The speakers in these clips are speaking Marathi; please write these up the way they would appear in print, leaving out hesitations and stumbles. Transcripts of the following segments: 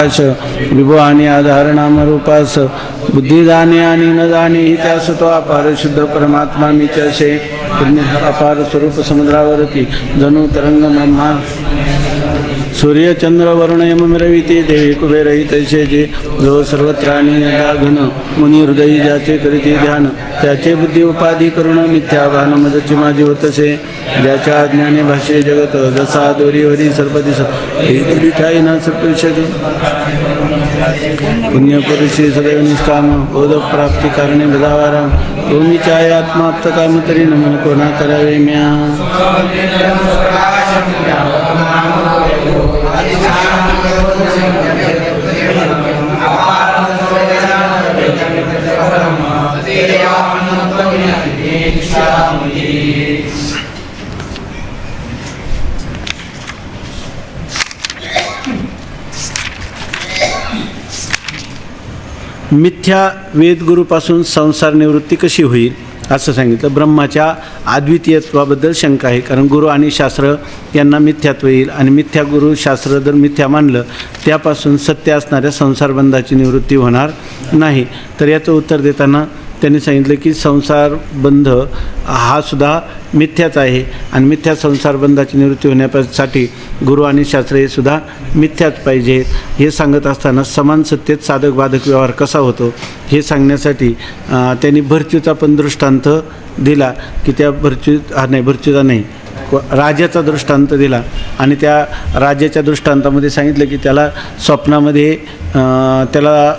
विभो आणि आधार नामरूपास बुद्धी जाणे आणि न जाणे ही त्यास तो अपार शुद्ध परमात्मा मीच असे अपार स्वरूप समुद्रावरती जणू तरंग ब्रह्मा सूर्य चंद्र वरुण यम रविते देवी कुबेरही तैसे जे जो सर्वत्र आणि घन मुनी हृदयी ज्याचे करीते ध्यान त्याचे बुद्धी उपाधी करुण मिथ्या भान मदची माझी होतसे ज्याच्या ज्ञाने भाषे जगत जसा दोरीवरी सर्पदिस ठाई ना सर्पविषद पुण्यपुरुषी सदैव निष्काम बोध प्राप्ती कारणे बधावारा तुम्ही चाहे आत्माप्त काम तरी नमन कोणा करावे म्या मिथ्या वेदगुरूपासून संसार निवृत्ती कशी होईल असं सांगितलं. ब्रह्माच्या अद्वितीयत्वाबद्दल शंका आहे, कारण गुरु आणि शास्त्र यांना मिथ्यात्व येईल आणि मिथ्या गुरु शास्त्र जर मिथ्या मानलं त्यापासून सत्य असणाऱ्या संसारबंधाची निवृत्ती होणार नाही. तर याचं उत्तर देताना त्यांनी सांगितलं की संसारबंध हा सुद्धा मिथ्याच आहे आणि मिथ्या संसारबंधाची निवृत्ती होण्यासाठी गुरु आणि शास्त्र हे सुद्धा मिथ्याच पाहिजे. हे सांगत असताना समान सत्तेत साधक बाधक व्यवहार कसा होतो हे सांगण्यासाठी त्यांनी भरचूचा पण दृष्टांत दिला की त्या भरचूचा नाही राजाचा दृष्टांत दिला आणि त्या राजाच्या दृष्टांतामध्ये सांगितलं की त्याला स्वप्नामध्ये त्याला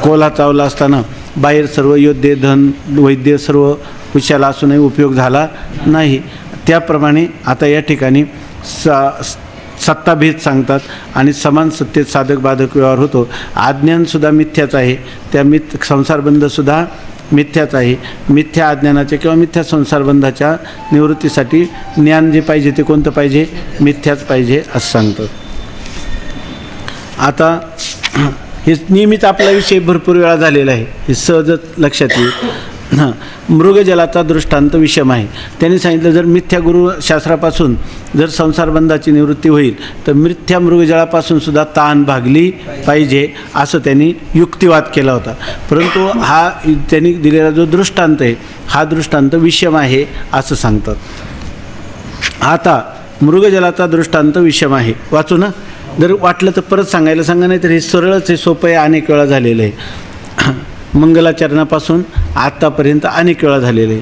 कोल्हा चावला असताना बाहेर सर्व योद्धे धन वैद्य सर्व कुशाला असूनही उपयोग झाला नाही. त्याप्रमाणे आता या ठिकाणी सत्ताभेद सांगतात आणि समान सत्तेत साधक बाधक व्यवहार होतो. अज्ञानसुद्धा मिथ्याच आहे, त्या संसारबंधसुद्धा मिथ्याच आहे. मिथ्या अज्ञानाच्या किंवा मिथ्या संसारबंधाच्या निवृत्तीसाठी ज्ञान जे पाहिजे ते कोणतं पाहिजे, मिथ्याच पाहिजे असं सांगतात. आता हे नियमित आपला विषय भरपूर वेळा झालेला आहे, हे सहजच लक्षात येईल. मृगजलाचा दृष्टांत विषम आहे. त्यांनी सांगितलं जर मिथ्या गुरुशास्त्रापासून जर संसारबंधाची निवृत्ती होईल तर मिथ्या मृगजळापासून सुद्धा ताण भागली पाहिजे असं त्यांनी युक्तिवाद केला होता. परंतु हा त्यांनी दिलेला जो दृष्टांत आहे हा दृष्टांत विषम आहे असं सांगतात. आता मृगजलाचा दृष्टांत विषम आहे, वाचू ना, जर वाटलं तर परत सांगायला सांगा, नाही तर हे सरळच हे सोपं आहे, अनेक वेळा झालेलं आहे. मंगलाचरणापासून आत्तापर्यंत अनेक वेळा झालेलं आहे.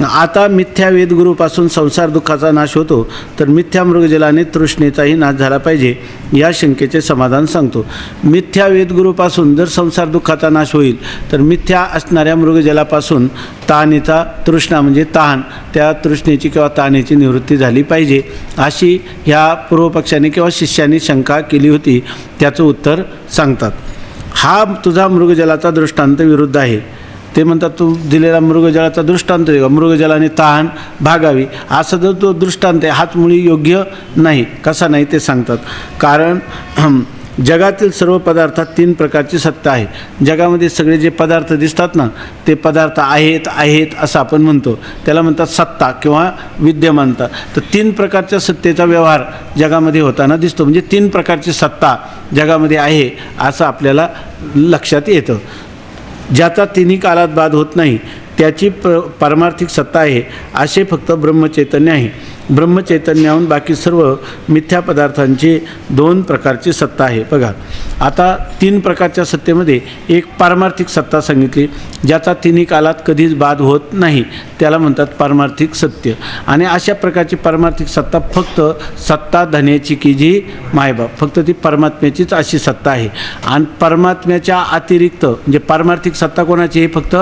आता मिथ्या वेदगुरूपासून संसार दुःखाचा नाश होतो तर मिथ्या मृगजलाने तृष्णेचाही नाश झाला पाहिजे या शंकेचे समाधान सांगतो. मिथ्या वेदगुरूपासून जर संसार दुःखाचा नाश होईल तर मिथ्या असणाऱ्या मृगजलापासून तहानेचा तृष्णा म्हणजे तहान त्या तृष्णेची किंवा तहानेची निवृत्ती झाली पाहिजे अशी ह्या पूर्वपक्षाने किंवा शिष्याने शंका केली होती. त्याचं उत्तर सांगतात. हा तुझा मृगजलाचा दृष्टांत विरुद्ध आहे. ते म्हणतात तू दिलेला मृगजलाचा दृष्टांत आहे, मृगजलाने तहान भागावी असा जर तो दृष्टांत आहे हाच मुळी योग्य नाही. कसा नाही ते सांगतात. कारण जगातील सर्व पदार्थात 3 प्रकारची सत्ता आहे. जगामध्ये सगळे जे पदार्थ दिसतात ना ते पदार्थ आहेत असं आपण म्हणतो, त्याला म्हणतात सत्ता किंवा विद्यमानता. तर 3 प्रकारच्या सत्तेचा व्यवहार जगामध्ये होताना दिसतो, म्हणजे 3 प्रकारची सत्ता जगामध्ये आहे असं आपल्याला लक्षात येतं. ज्याचा तिन्ही कालात बाध होत नाही त्याची पारमार्थिक सत्ता आहे असे फक्त ब्रह्मचैतन्य आहे. ब्रह्मचैतन्याहून बाकी सर्व मिथ्या पदार्थांची 2 प्रकारची सत्ता आहे. बघा आता 3 प्रकारच्या सत्तेमध्ये एक पारमार्थिक सत्ता सांगितली ज्याचा तिन्ही कालात कधीच बाध होत नाही, त्याला म्हणतात पारमार्थिक सत्य. आणि अशा प्रकारची पारमार्थिक सत्ता फक्त सत्ता धन्याची की जी मायबाप, फक्त ती परमात्म्याचीच अशी सत्ता आहे. आणि परमात्म्याच्या अतिरिक्त म्हणजे पारमार्थिक सत्ता कोणाची आहे, फक्त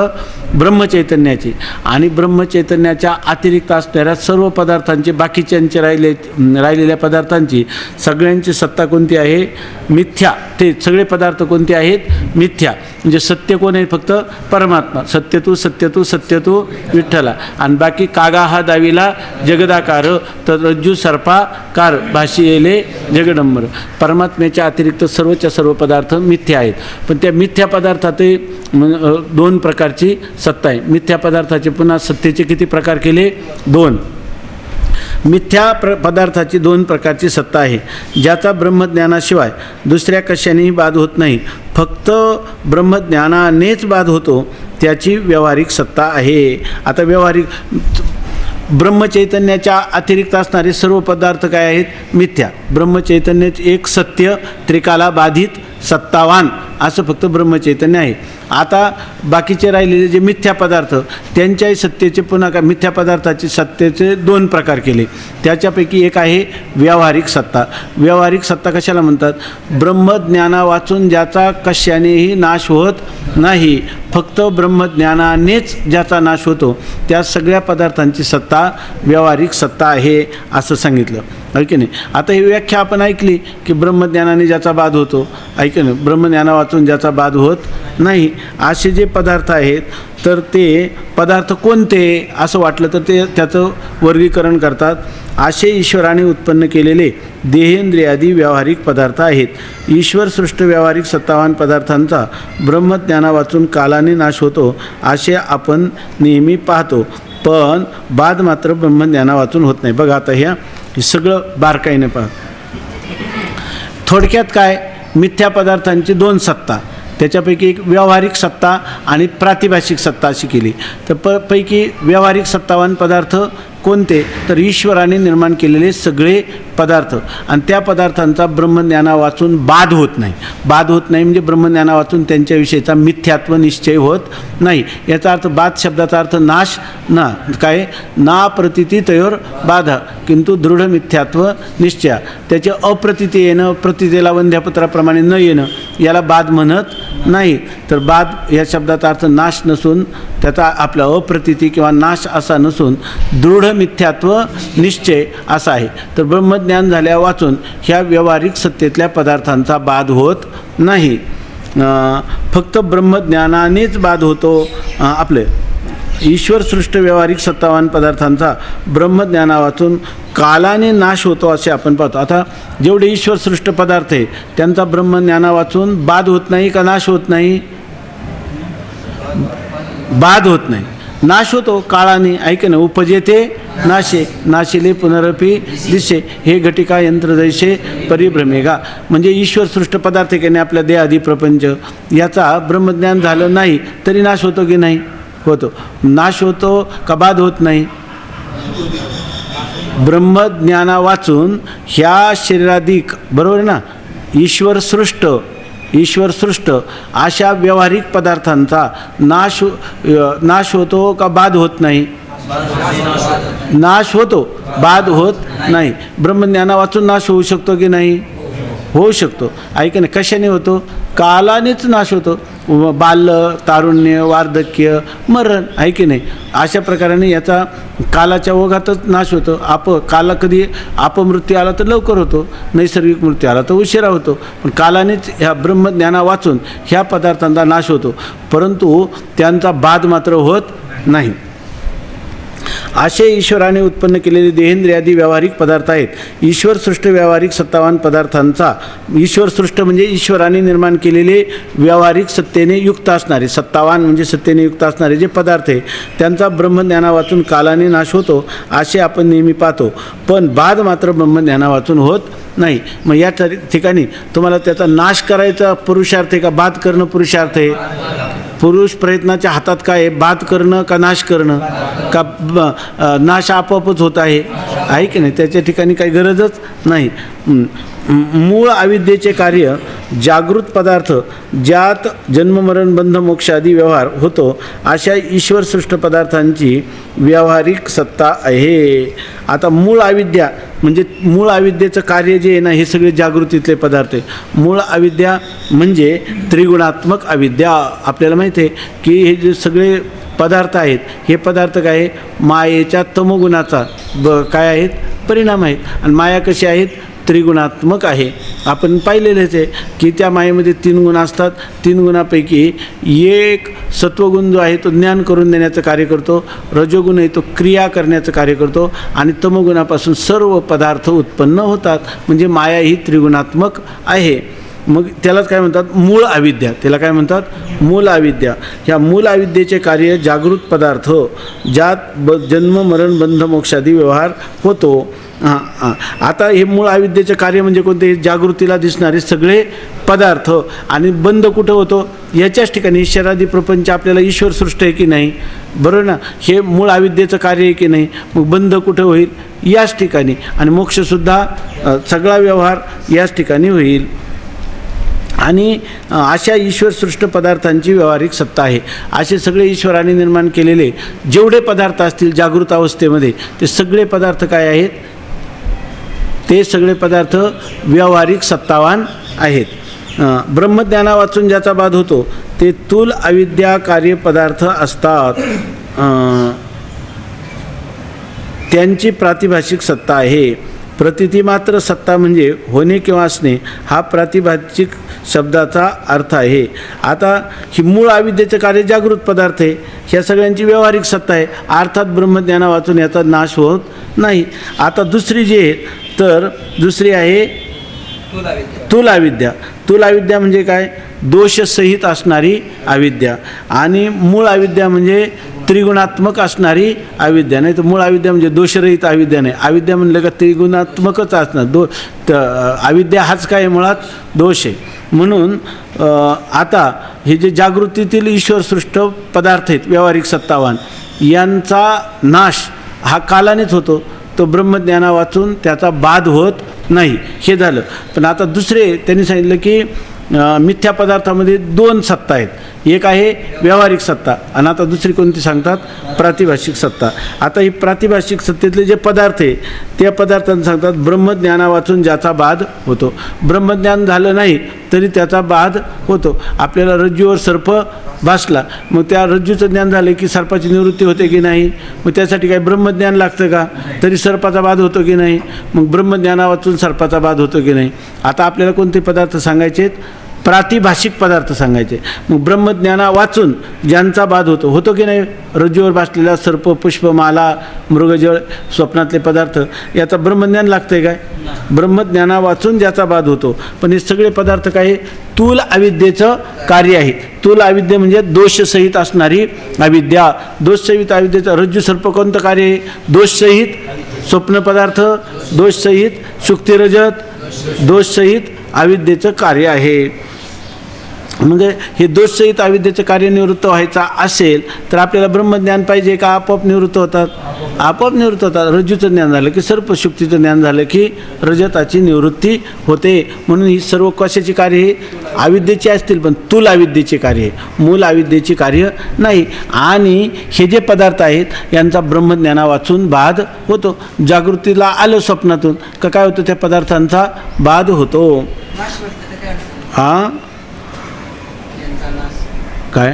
ब्रह्मचैतन्याची. आणि ब्रह्मचैतन्याच्या अतिरिक्त असणाऱ्या सर्व पदार्थांची बाकीच्यांचे राहिलेल्या पदार्थांची सगळ्यांची सत्ता कोणती आहे, मिथ्या. ते सगळे पदार्थ कोणते आहेत, मिथ्या. म्हणजे सत्य कोण आहे, फक्त परमात्मा. सत्यतू विठ्ठला. आणि बाकी कागा हा दावीला जगदाकार तर रज्जू सर्पाकार भाशी येले जगडंबर. परमात्म्याच्या अतिरिक्त सर्वच्या सर्व पदार्थ मिथ्या आहेत. पण त्या मिथ्या पदार्थात 2 प्रकारची सत्ता आहे. मिथ्या पदार्थाचे पुन्हा सत्तेचे किती प्रकार केले, 2. मिथ्या पदार्थाची दोन प्रकारची सत्ता आहे, ज्याचा ब्रह्मज्ञानाशिवाय दुसऱ्या कशानेही बाध होत नाही, फक्त ब्रह्मज्ञानानेच बाध होतो, त्याची व्यावहारिक सत्ता आहे. आता व्यावहारिक ब्रह्मचैतन्याच्या अतिरिक्त असणारे सर्व पदार्थ काय आहेत? मिथ्या. ब्रह्मचैतन्यच एक सत्य, त्रिकाला बाधित, सत्तावान असं फक्त ब्रह्मचैतन्य आहे. आता बाकीचे राहिलेले जे मिथ्या पदार्थ, त्यांच्याही सत्तेचे पुन्हा काय, मिथ्या पदार्थाचे सत्तेचे दोन प्रकार केले. त्याच्यापैकी एक आहे व्यावहारिक सत्ता. व्यावहारिक सत्ता कशाला म्हणतात? ब्रह्मज्ञाना वाचून ज्याचा कशानेही नाश होत नाही, फक्त ब्रह्मज्ञानानेच ज्याचा नाश होतो, त्या सगळ्या पदार्थांची सत्ता व्यावहारिक सत्ता आहे असं सांगितलं, आहे की नाही. आता ही व्याख्या आपण ऐकली की ब्रह्मज्ञानाने ज्याचा बाध होतो, ऐकलं ना, ब्रह्मज्ञाना वाचून ज्याचा बाध होत नाही, असे जे पदार्थ आहेत, तर ते पदार्थ कोणते असं वाटलं तर ते त्याचं वर्गीकरण करतात. असे ईश्वराने उत्पन्न केलेले देहेंद्रियादी व्यावहारिक पदार्थ आहेत. ईश्वरसृष्ट व्यावहारिक सत्तावान पदार्थांचा ब्रह्मज्ञाना वाचून कालाने नाश होतो असे आपण नेहमी पाहतो, पण बाध मात्र ब्रह्मज्ञाना वाचून होत नाही. बघा आता हे सगळं बारकाईने पहा. थोडक्यात काय, मिथ्या पदार्थांची दोन सत्ता, त्याच्यापैकी एक व्यावहारिक सत्ता आणि प्रातिभाषिक सत्ता अशी केली. तर पैकी व्यावहारिक सत्तावान पदार्थ कोणते? तर ईश्वराने निर्माण केलेले सगळे पदार्थ, आणि त्या पदार्थांचा ब्रह्मज्ञाना वाचून बाध होत नाही. बाध होत नाही म्हणजे ब्रह्मज्ञाना वाचून त्यांच्याविषयीचा मिथ्यात्व निश्चय होत नाही. याचा अर्थ बाध शब्दाचा अर्थ नाश ना, काय ना प्रतिती तयोर बाधा किंतु दृढ मिथ्यात्व निश्चय. त्याचे अप्रतिती येणं, प्रतितेला वंध्यापत्राप्रमाणे न येणं, याला बाध म्हणत नाही. तर बाध या शब्दाचा अर्थ नाश नसून त्याचा आपला अप्रतिती किंवा नाश असा नसून दृढ मिथ्यात्व निश्चय असा आहे. तर ब्रह्मज्ञान झाल्या वाचून ह्या व्यावहारिक सत्तेतल्या पदार्थांचा बाध होत नाही, फक्त ब्रह्मज्ञानानेच बाध होतो. आपले ईश्वरसृष्ट व्यावहारिक सत्तावान पदार्थांचा ब्रह्मज्ञाना वाचून कालाने नाश होतो असे आपण पाहतो. आता जेवढे ईश्वरसृष्ट पदार्थ आहे त्यांचा ब्रह्मज्ञाना वाचून बाध होत नाही का नाश होत नाही? बाध होत नाही, नाश होतो काळाने. ऐक ना, उपजेते नाशे, नाशिले पुनरपी दिशे, हे घटिका यंत्र जैसे परिभ्रमेगा. म्हणजे ईश्वरसृष्ट पदार्थ केने आपल्या देहादी प्रपंच, याचा ब्रह्मज्ञान झालं नाही तरी नाश होतो की नाही? होतो. नाश होतो का बाध होत नाही? ब्रह्मज्ञाना वाचून ह्या शरीराधिक, बरोबर आहे ना, ईश्वरसृष्ट अशा व्यावहारिक पदार्थांचा नाश होतो का बाध होत नाही? नाश होतो, बाध होत नाही. ब्रह्मज्ञाना वाचून नाश होऊ शकतो की नाही? होऊ शकतो. ऐक ना, कशाने होतो? कालानेच नाश होतो. बाल्य, तारुण्य, वार्धक्य, मरण, आहे की नाही? अशा प्रकाराने याचा कालाच्या ओघातच नाश होतो. काला कधी अपमृत्यू आला तर लवकर होतो, नैसर्गिक मृत्यू आला तर उशिरा होतो, पण कालानेच ह्या ब्रह्मज्ञाना वाचून ह्या पदार्थांचा नाश होतो, परंतु त्यांचा बाध मात्र होत नाही. असे ईश्वराने उत्पन्न केलेले देहेंद्रियादी व्यावहारिक पदार्थ आहेत. ईश्वरसृष्ट व्यावहारिक सत्तावान पदार्थांचा, ईश्वरसृष्ट म्हणजे ईश्वराने निर्माण केलेले व्यावहारिक सत्तेने युक्त असणारे, सत्तावान म्हणजे सत्तेने युक्त असणारे जे पदार्थ आहे त्यांचा ब्रह्मज्ञाना वाचून कालाने नाश होतो असे आपण नेहमी पाहतो, पण बाध मात्र ब्रह्मज्ञाना वाचून होत नाही. मग या ठिकाणी तुम्हाला त्याचा नाश करायचा पुरुषार्थ आहे का बाध करणं पुरुषार्थ आहे? पुरुष प्रयत्नाच्या हातात काय आहे? बाध करणं का नाश करणं? का नाश आपोआपच होत आहे की नाही? त्याच्या ठिकाणी काही गरजच नाही. मूळ अविद्येचे कार्य जागृत पदार्थ ज्यात जन्ममरण बंध मोक्षादी व्यवहार होतो अशा ईश्वरसृष्ट पदार्थांची व्यावहारिक सत्ता आहे. आता मूळ अविद्या म्हणजे मूळ अविद्येचं कार्य जे आहे ना, हे सगळे जागृतीतले पदार्थ आहे. मूळ अविद्या म्हणजे त्रिगुणात्मक अविद्या. आपल्याला माहिती आहे की हे जे सगळे पदार्थ आहेत हे पदार्थ काय आहे? मायेच्या तमोगुणाचा काय आहेत? परिणाम आहेत. आणि माया कशी आहेत? त्रिगुणात्मक आहे. आपण पाहिलेलेच आहे की त्या मायेमध्ये 3 गुण असतात. 3 गुणापैकी एक सत्वगुण जो आहे तो ज्ञान करून देण्याचं कार्य करतो, रजोगुण आहे तो क्रिया करण्याचं कार्य करतो, आणि तमोगुणापासून सर्व पदार्थ उत्पन्न होतात. म्हणजे माया ही त्रिगुणात्मक आहे. मग त्यालाच काय म्हणतात मूळ अविद्या. त्याला काय म्हणतात मूळ अविद्या. ह्या मूळ अविद्येचे कार्य जागृत पदार्थ ज्यात जन्म मरण बंध मोक्षादी व्यवहार होतो. आता हे मूळ अविद्येचे कार्य म्हणजे कोणते? जागृतीला दिसणारे सगळे पदार्थ. आणि बंध कुठं होतो? याच्याच ठिकाणी. ईश्वरादी प्रपंच आपल्याला ईश्वर सृष्ट आहे की नाही, बरोबर ना? हे मूळ अविद्येचं कार्य आहे की नाही. मग बंध कुठं होईल? याच ठिकाणी. आणि मोक्षसुद्धा सगळा व्यवहार याच ठिकाणी होईल. आणि अशा ईश्वरसृष्ट पदार्थांची व्यावहारिक सत्ता आहे. असे सगळे ईश्वराने निर्माण केलेले जेवढे पदार्थ असतील जागृत अवस्थेमध्ये ते सगळे पदार्थ काय आहेत? ते सगळे पदार्थ व्यावहारिक सत्तावान आहेत. ब्रह्मज्ञाना वाचून ज्याचा बाध होतो ते तूल अविद्या कार्य पदार्थ असतात. त्यांची प्रातिभाषिक सत्ता आहे. प्रतितीमात्र सत्ता म्हणजे होणे किंवा असणे हा प्रातिभाषिक शब्दाचा अर्थ आहे. आता ही मूळ अविद्येचे कार्य जागृत पदार्थ आहे. ह्या सगळ्यांची व्यावहारिक सत्ता आहे. अर्थात ब्रह्मज्ञाना वाचून याचा नाश होत नाही. आता दुसरी जी आहे तर दुसरी आहे तूल अविद्या. तूल अविद्या म्हणजे काय? दोषसहित असणारी अविद्या. आणि मूळ अविद्या म्हणजे त्रिगुणात्मक असणारी अविद्या. नाही तर मूळ अविद्या म्हणजे दोषरहित अविद्या नाही. अविद्या म्हणलं का त्रिगुणात्मकच असणार. अविद्या हाच काय मुळात दोष आहे. म्हणून आता हे जे जागृतीतील ईश्वरसृष्ट पदार्थ आहेत व्यावहारिक सत्तावान यांचा नाश हा कालानेच होतो. तो ब्रह्मज्ञाना वाचून त्याचा बाध होत नाही. हे झालं. पण आता दुसरे त्यांनी सांगितलं की मिथ्या पदार्थामध्ये दोन सत्ता आहेत. एक आहे व्यावहारिक सत्ता आणि आता दुसरी कोणती सांगतात? प्रातिभाषिक सत्ता. आता ही प्रातिभाषिक सत्तेतले जे पदार्थ आहे त्या पदार्थांना सांगतात ब्रह्मज्ञाना वाचून ज्याचा बाध होतो. ब्रह्मज्ञान झालं नाही तरी त्याचा बाध होतो. आपल्याला रज्जूवर सर्प भासला, मग त्या रज्जूचं ज्ञान झालं की सर्पाची निवृत्ती होते की नाही? मग त्यासाठी काही ब्रह्मज्ञान लागतं का? तरी सर्पाचा बाध होतो की नाही? मग ब्रह्मज्ञाना वाचून सर्पाचा बाध होतो की नाही? आता आपल्याला कोणते पदार्थ सांगायचे? प्रातिभाषिक पदार्थ सांगायचे. मग ब्रह्मज्ञाना वाचून ज्यांचा बाध होतो की नाही? रज्जूवर भासलेला सर्प, पुष्पमाला, मृगजळ, स्वप्नातले पदार्थ याचा ब्रह्मज्ञान लागतंय काय? ब्रह्मज्ञाना वाचून ज्याचा बाध होतो. पण हे सगळे पदार्थ काय? तूल अविद्येचं कार्य आहे. तूल अविद्या म्हणजे दोषसहित असणारी अविद्या. दोषसहित अविद्येचं रज्जू सर्प कोणतं कार्य आहे? दोषसहित स्वप्न पदार्थ, दोषसहित शुक्तिरजत, दोषसहित अविद्येचं कार्य आहे. म्हणजे हे दोषसहित अविद्येचं कार्य निवृत्त व्हायचा असेल तर आपल्याला ब्रह्मज्ञान पाहिजे का? आपोआप निवृत्त होतात. आपोआप निवृत्त होतात. रज्जूचं ज्ञान झालं की सर्पशुक्तीचं ज्ञान झालं की रजताची निवृत्ती होते. म्हणून ही सर्व कशाची कार्य आहे? अविद्येची असतील पण तूल अविद्येचे कार्य आहे. मूल अविद्येची कार्य नाही. आणि हे जे पदार्थ आहेत यांचा ब्रह्मज्ञाना वाचून बाध होतो. जागृतीला आलं स्वप्नातून का काय होतं? त्या पदार्थांचा बाध होतो. हां काय?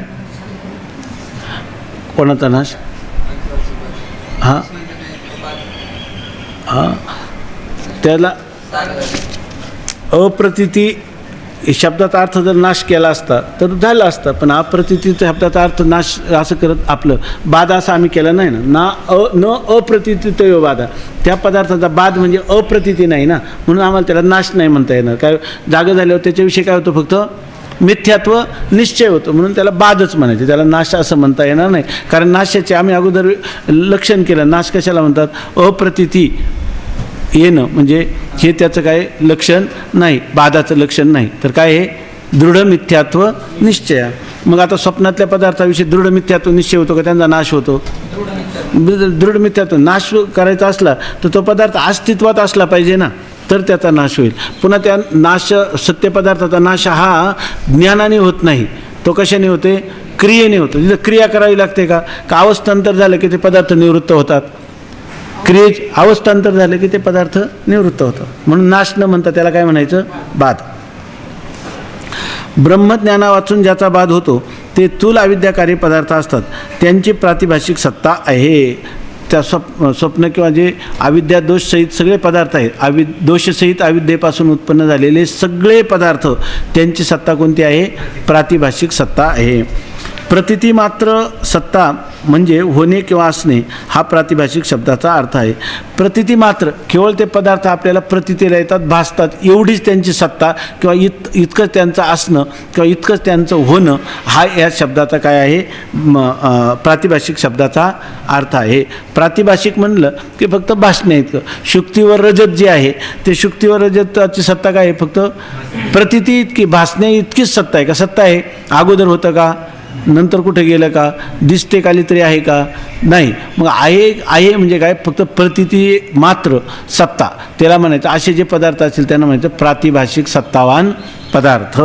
कोणाचा नाश? हां हां त्याला अप्रतीती शब्दाचा अर्थ जर नाश केला असता तर झालं असतं. पण अप्रतीतीचा शब्दाचा अर्थ नाश असं करत आपलं बाध असं आम्ही केलं नाही ना. न अप्रतीतीतो बाधा. त्या पदार्थाचा बाध म्हणजे अप्रतीती नाही ना, म्हणून आम्हाला त्याला नाश नाही म्हणता येणार. काय जागा झाल्यावर त्याच्याविषयी काय होतं? फक्त मिथ्यात्व निश्चय होतो. म्हणून त्याला बाधच म्हणायचे. त्याला नाश असं म्हणता येणार नाही. कारण नाशाचे आम्ही अगोदर लक्षण केलं. नाश कशाला म्हणतात? अप्रतीती येणं म्हणजे हे त्याचं काय लक्षण नाही, बाधाचं लक्षण नाही. तर काय हे? दृढ मिथ्यात्व निश्चय. मग आता स्वप्नातल्या पदार्थाविषयी दृढ मिथ्यात्व निश्चय होतो का? त्यांचा नाश होतो. दृढ मिथ्यात्व नाश करायचा असला तर तो पदार्थ अस्तित्वात असला पाहिजे ना, तर त्याचा नाश होईल. पुन्हा त्या नाश सत्य पदार्थाचा नाश हा ज्ञानाने होत नाही. तो कशाने होते? क्रियेने होतो. तिथं क्रिया करावी लागते का? अवस्थांतर झालं की ते पदार्थ निवृत्त होतात. क्रिये अवस्थांतर झालं की ते पदार्थ निवृत्त होतात. म्हणून नाश न म्हणता त्याला काय म्हणायचं? बाध. ब्रह्मज्ञाना वाचून ज्याचा बाध होतो ते तूल अविद्याकारी पदार्थ असतात. त्यांची प्रातिभाषिक सत्ता आहे. त्या स्वप्न किंवा जे अविद्या दोषसहित सगळे पदार्थ आहेत, दोषसहित अविद्येपासून उत्पन्न झालेले सगळे पदार्थ त्यांची सत्ता कोणती आहे? प्रातिभाषिक सत्ता आहे. प्रतिती मात्र सत्ता म्हणजे होणे किंवा असणे हा प्रातिभाषिक शब्दाचा अर्थ आहे. प्रतिती मात्र केवळ ते पदार्थ आपल्याला प्रतीतीला येतात, भासतात, एवढीच त्यांची सत्ता किंवा इतकंच त्यांचं असणं किंवा इतकंच त्यांचं होणं हा या शब्दाचा काय आहे, प्रातिभाषिक शब्दाचा अर्थ आहे. प्रातिभाषिक म्हणलं की फक्त भाषणे इतकं. शुक्तीवर रजत जे आहे ते शुक्तीवर रजताची सत्ता काय आहे, फक्त प्रतिती इतकी, भासणे इतकीच सत्ता आहे का? सत्ता आहे. अगोदर होतं का? नंतर कुठे गेलं का? दिसते काली तरी आहे का? नाही. मग आहे म्हणजे काय? फक्त प्रतिती मात्र सत्ता त्याला म्हणायचं. असे जे पदार्थ असतील त्यांना म्हणायचं प्रातिभाषिक सत्तावान पदार्थ.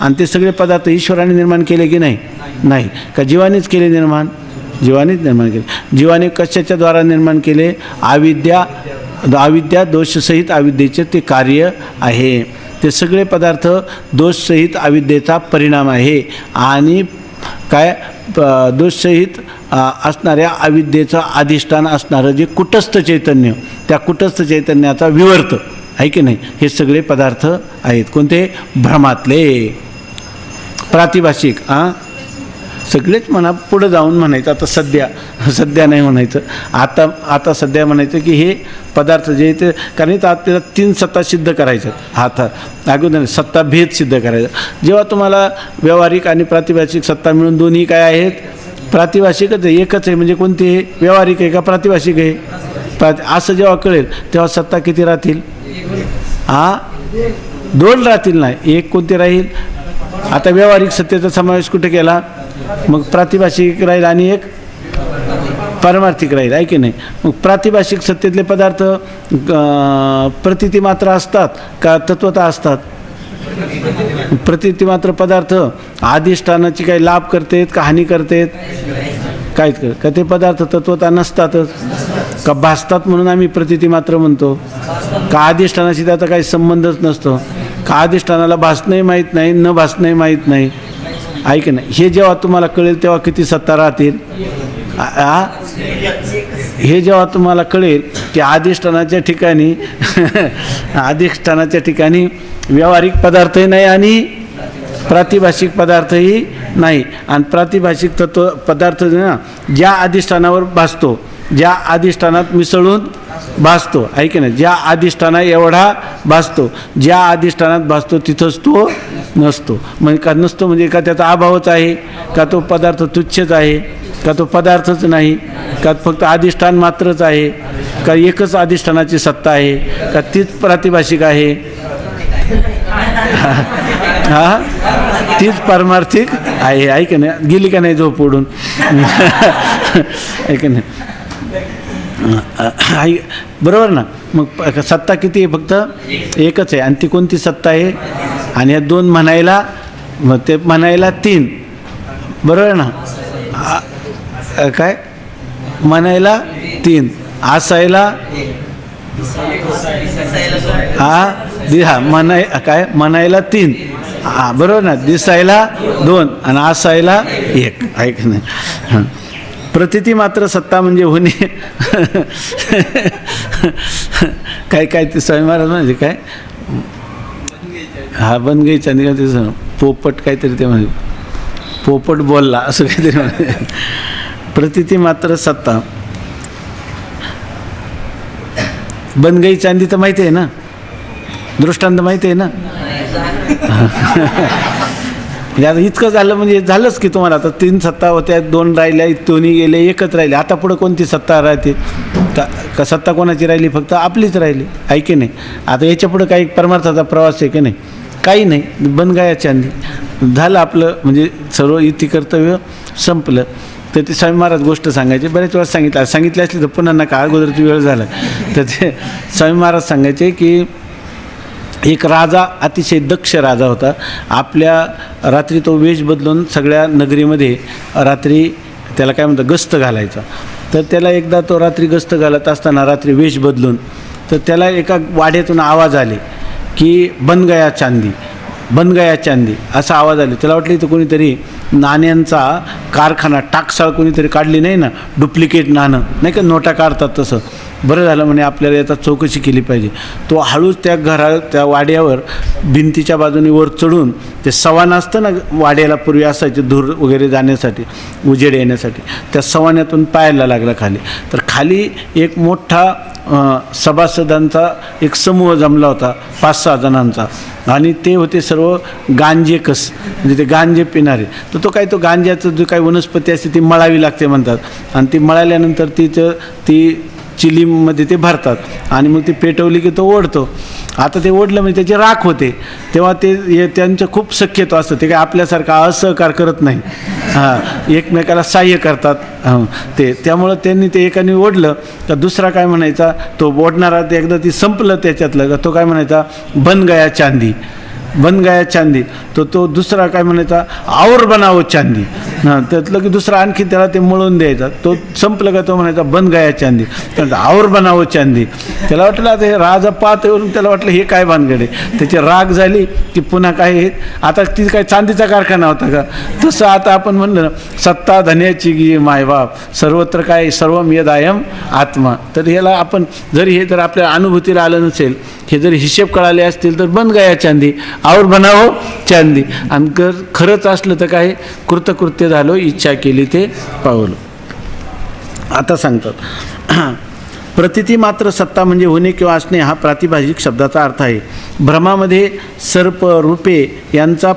आणि ते सगळे पदार्थ ईश्वराने निर्माण केले की नाही? नाही. का जीवानेच केले निर्माण? जीवानेच निर्माण केले. जीवाने कशाच्या द्वारा निर्माण केले? अविद्या दोषसहित अविद्येचे ते कार्य आहे. ते सगळे पदार्थ दोषसहित अविद्येचा परिणाम आहे. आणि काय दोषसहित असणाऱ्या अविद्येचं अधिष्ठान असणारं जे कुटस्थ चैतन्य, त्या कुटस्थ चैतन्याचा विवर्त आहे की नाही, हे सगळे पदार्थ आहेत. कोणते? भ्रमातले. प्रातिभाषिक सगळेच म्हणा. पुढं जाऊन म्हणायचं. आता सध्या नाही म्हणायचं. आता सध्या म्हणायचं की हे पदार्थ जे ते, कारण इथं आपल्याला 3 सत्ता सिद्ध करायच्यात. आता अगोदर सत्ता भेद सिद्ध करायचा. जेव्हा तुम्हाला व्यावहारिक आणि प्रातिभाषिक सत्ता मिळून दोन्ही काय आहेत? प्रातिभाषिकच आहे. एकच आहे. म्हणजे कोणती आहे? व्यावहारिक आहे का प्रातिभाषिक आहे? असं जेव्हा कळेल तेव्हा सत्ता किती राहतील? 2 राहतील. नाही, एक कोणती राहील? आता व्यावहारिक सत्तेचा समावेश कुठे केला? मग प्रातिभाषिक राहील आणि एक पारमार्थिक राहील, आहे की नाही? मग प्रातिभाषिक सत्तेतले पदार्थ प्रतिती मात्र असतात का तत्वता असतात? प्रतिती मात्र पदार्थ अधिष्ठानाची काही लाभ करतेत का हानी करतेत? काहीच कर का? ते पदार्थ तत्वता नसतातच का? भासतात म्हणून आम्ही प्रतिती मात्र म्हणतो का? अधिष्ठानाशी त्याचा काही संबंधच नसतो का? अधिष्ठानाला भासणंही माहीत नाही, न भासणंही माहीत नाही, आहे की नाही? हे जेव्हा तुम्हाला कळेल तेव्हा किती सत्ता राहतील? हे जेव्हा तुम्हाला कळेल की अधिष्ठानाच्या ठिकाणी व्यावहारिक पदार्थही नाही आणि प्रातिभाषिक पदार्थही नाही. आणि प्रातिभाषिक तत्व पदार्थ ना ज्या अधिष्ठानावर भासतो, ज्या अधिष्ठानात मिसळून भासतो, आहे की नाही? ज्या अधिष्ठाना एवढा भासतो, ज्या अधिष्ठानात भासतो तिथंच तो नसतो. म्हणजे का नसतो म्हणजे का त्याचा अभावच आहे का? तो पदार्थ तुच्छच आहे का? तो पदार्थच नाही का? फक्त अधिष्ठान मात्रच आहे का? एकच अधिष्ठानाची सत्ता आहे का? तीच प्रातिभाषिक आहे? तीच पारमार्थिक आहे, आहे का नाही? गेली का नाही झोप उडून? आहे का नाही? बरोबर ना? मग सत्ता किती आहे? फक्त एकच आहे. आणि ती कोणती सत्ता आहे? आणि या 2 म्हणायला, मग ते म्हणायला 3, बरोबर ना? काय म्हणायला 3, असायला म्हणायला 3, बरोबर ना? दिसायला 2 आणि असायला 1, आहे का नाही? प्रतिती मात्र सत्ता म्हणजे होणे. काय ते स्वामी महाराज म्हणजे काय? बनगईचा निघा पोपट काहीतरी ते म्हणजे पोपट बोलला असं काहीतरी म्हणजे. प्रतिती मात्र सत्ता. बनगई चांदी तर माहिती आहे ना? दृष्टांत माहिती आहे ना? म्हणजे आता इतकं झालं म्हणजे झालंच की तुम्हाला. आता 3 सत्ता होत्या, 2 राहिल्या, दोन्ही गेले, एकच राहिले. आता पुढं कोणती सत्ता राहते? का सत्ता कोणाची राहिली? फक्त आपलीच राहिली, आहे की नाही? आता याच्या पुढं काही परमार्थाचा प्रवास आहे की नाही? काही नाही. बनगाया चांदी झालं आपलं, म्हणजे सर्व इति कर्तव्य संपलं. तर ते स्वामी महाराज गोष्ट सांगायचे. बरेच वेळा सांगितले असली तर पुन्हा नका, अगोदरची वेळ झाला. तर ते स्वामी महाराज सांगायचे की एक राजा, अतिशय दक्ष राजा होता. आपल्या रात्री तो वेश बदलून सगळ्या नगरीमध्ये रात्री त्याला काय म्हणतात गस्त घालायचा. तर त्याला एकदा तो रात्री गस्त घालत असताना रात्री वेश बदलून तर त्याला एका वाड्यातून आवाज आले की बन गया चांदी, बन गया चांदी असा आवाज आला. त्याला वाटलं इथं कोणीतरी नाण्यांचा कारखाना टाकसाळ कोणीतरी काढली नाही ना, डुप्लिकेट नाणं नाही का नोटा काढतात तसं. बरं झालं म्हणे आपल्याला याचा चौकशी केली पाहिजे. तो हळूच त्या वाड्यावर भिंतीच्या बाजूने वर चढून ते सवान असतं ना, वाड्याला पूर्वी असायचे धूर वगैरे जाण्यासाठी, उजेड येण्यासाठी, त्या सवान्यातून पायाला लागला खाली. तर खाली एक मोठा सभासदांचा एक समूह जमला होता 5-6 जणांचा, आणि ते होते सर्व गांजेकस, म्हणजे ते गांजे पिणारे. तर तो गांज्याचं जो काही वनस्पती असते ती मळावी लागते म्हणतात, आणि ती मळाल्यानंतर ती चिलीमध्ये ते भरतात आणि मग ती पेटवली की तो ओढतो. आता ते ओढलं म्हणजे त्याची राख होते, तेव्हा त्यांचं खूप शक्यतो असतं. ते काय आपल्यासारखा असहकार करत नाही, एकमेकाला सहाय्य करतात. त्यामुळं त्यांनी ते एकाने ओढलं तर दुसरा काय म्हणायचा, तो ओढणारा एकदा ती संपलं त्याच्यातलं का तो काय म्हणायचा, बन गया चांदी, बन गया चांदी. तो दुसरा काय म्हणायचा, और बनावं चांदी. त्यातलं की दुसरा आणखी त्याला ते मळून द्यायचा. तो संपलं का तो म्हणायचा बन गया चांदी, और बनावं चांदी. त्याला वाटलं आता हे राजा पाहत येऊन त्याला वाटलं हे काय भानगड आहे. त्याची राग झाली की पुन्हा काय, आता ती काय चांदीचा कारखाना होता का. तसं आता आपण म्हणलं ना, सत्ता धन्याची गी मायबाप, सर्वत्र काय सर्वम यदायम आत्मा. तर ह्याला आपण जरी हे जर आपल्या अनुभूतीला आलं नसेल, हे जर हिशेब कळाले असतील तर बन गया चांदी, और बनावं चांदी. आणि खरंच असलं तर काय, कृतकृत्य झालो, इच्छा केली ते पावलो. आता सांगतात, प्रतिती मात्र सत्ता म्हणजे होणे किंवा असणे हा प्रातिभाषिक शब्दाचा अर्थ आहे. भ्रमामध्ये सर्प रूपे यांची